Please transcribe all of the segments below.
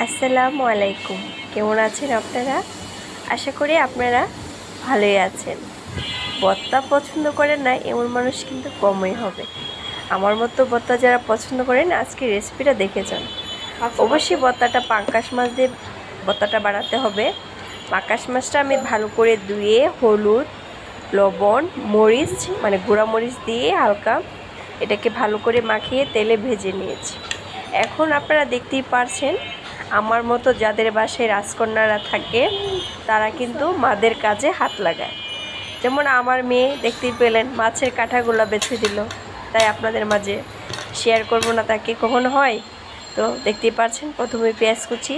আসসালামু আলাইকুম। কেমন আছেন আপনারা? আশা করি আপনারা ভালোই আছেন। ভর্তা পছন্দ করেন না এমন মানুষ কিন্তু কমই হবে। আমার মতো ভর্তা যারা পছন্দ করেন আজকে রেসিপিটা দেখে যান। অবশ্যই ভর্তাটা পাঙ্গাস মাছ দিয়ে ভর্তাটা বানাতে হবে। পাঙ্গাস মাছটা আমি ভালো করে ধুয়ে হলুদ, লবণ, মরিচ মানে গুঁড়া মরিচ দিয়ে হালকা এটাকে ভালো করে মাখিয়ে তেলে ভেজে নিয়েছি। এখন আপনারা দেখতেই পারছেন আমার মতো যাদের বাসায় রাজকন্যারা থাকে তারা কিন্তু মাদের কাজে হাত লাগায়। যেমন আমার মেয়ে দেখতেই পেলেন মাছের কাঁটাগুলো বেছে দিল, তাই আপনাদের মাঝে শেয়ার করব না তাকে কখনো হয়। তো দেখতেই পাচ্ছেন প্রথমে পেঁয়াজ কুচি,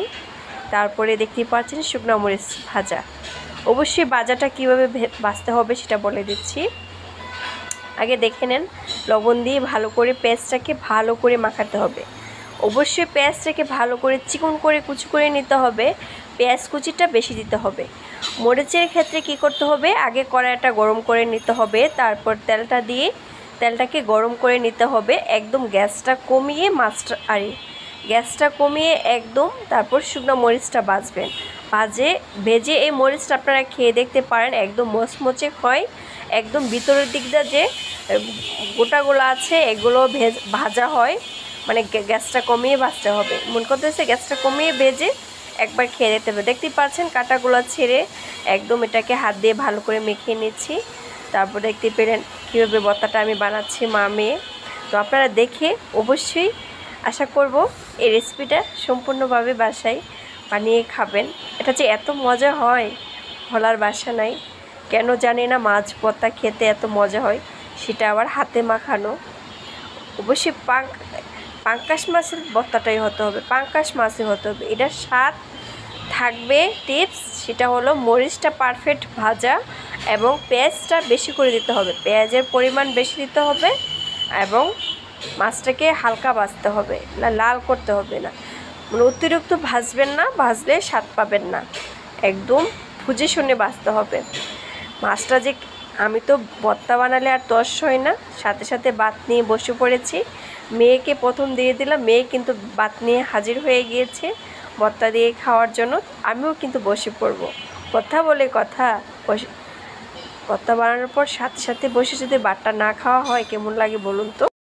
তারপরে দেখতেই পাচ্ছেন শুকনো মরিচ ভাজা। অবশ্যই ভাজাটা কীভাবে ভাজতে হবে সেটা বলে দিচ্ছি। আগে দেখে নেন, লবণ দিয়ে ভালো করে পেঁয়াজটাকে ভালো করে মাখাতে হবে। অবশ্যই পেঁয়াজটাকে ভালো করে চিকন করে কুচি করে নিতে হবে। পেঁয়াজ কুচিটা বেশি দিতে হবে। মরিচের ক্ষেত্রে কি করতে হবে, আগে কড়াইটা গরম করে নিতে হবে, তারপর তেলটা দিয়ে তেলটাকে গরম করে নিতে হবে। একদম গ্যাসটা কমিয়ে গ্যাসটা কমিয়ে একদম তারপর শুকনো মরিচটা ভাজবেন। ভেজে এই মরিচটা আপনারা খেয়ে দেখতে পারেন, একদম মচমচে হয়। একদম ভিতরের দিকটা যে গোটাগুলো আছে এগুলো ভাজা হয়, মানে গ্যাসটা কমিয়ে ভাজতে হবে। মন করতেছে গ্যাসটা কমিয়ে ভেজে একবার খেয়ে দিতে হবে। দেখতেই পাচ্ছেন কাঁটাগুলো ছেড়ে একদম এটাকে হাত দিয়ে ভালো করে মেখে নিচ্ছি। তারপর দেখতে পেলেন কীভাবে ভর্তাটা আমি বানাচ্ছি মা মেয়ে। তো আপনারা দেখে অবশ্যই আশা করব এই রেসিপিটা সম্পূর্ণভাবে বাসায় বানিয়ে খাবেন। এটা যে এত মজা হয় বলার ভাষা নাই। কেন জানি না মাছ ভর্তা খেতে এত মজা হয়, সেটা আবার হাতে মাখানো। অবশ্যই পাঙ্গাস মাছের ভর্তাটাই হতে হবে, পাঙ্গাস মাছই হতে হবে। এটার স্বাদ থাকবে টিপস, সেটা হলো মরিচটা পারফেক্ট ভাজা এবং পেঁয়াজটা বেশি করে দিতে হবে। পেঁয়াজের পরিমাণ বেশি দিতে হবে এবং মাছটাকে হালকা ভাজতে হবে, লাল করতে হবে না, মানে অতিরিক্ত ভাজবেন না, ভাজলে স্বাদ পাবেন না। একদম বুঝে শুনে ভাজতে হবে মাছটা। যে আমি তো ভর্তা বানালে আর তস হয় না, সাথে সাথে ভাত নিয়ে বসে পড়েছি। মেয়েকে প্রথম দিয়ে দিলাম, মেয়ে কিন্তু ভাত নিয়ে হাজির হয়ে গিয়েছে ভর্তা দিয়ে খাওয়ার জন্য। আমিও কিন্তু বসে পড়ব। কথা বলে কথা, ভর্তা বানানোর পর সাথে সাথে বসে যদি ভাতটা না খাওয়া হয় কেমন লাগে বলুন তো।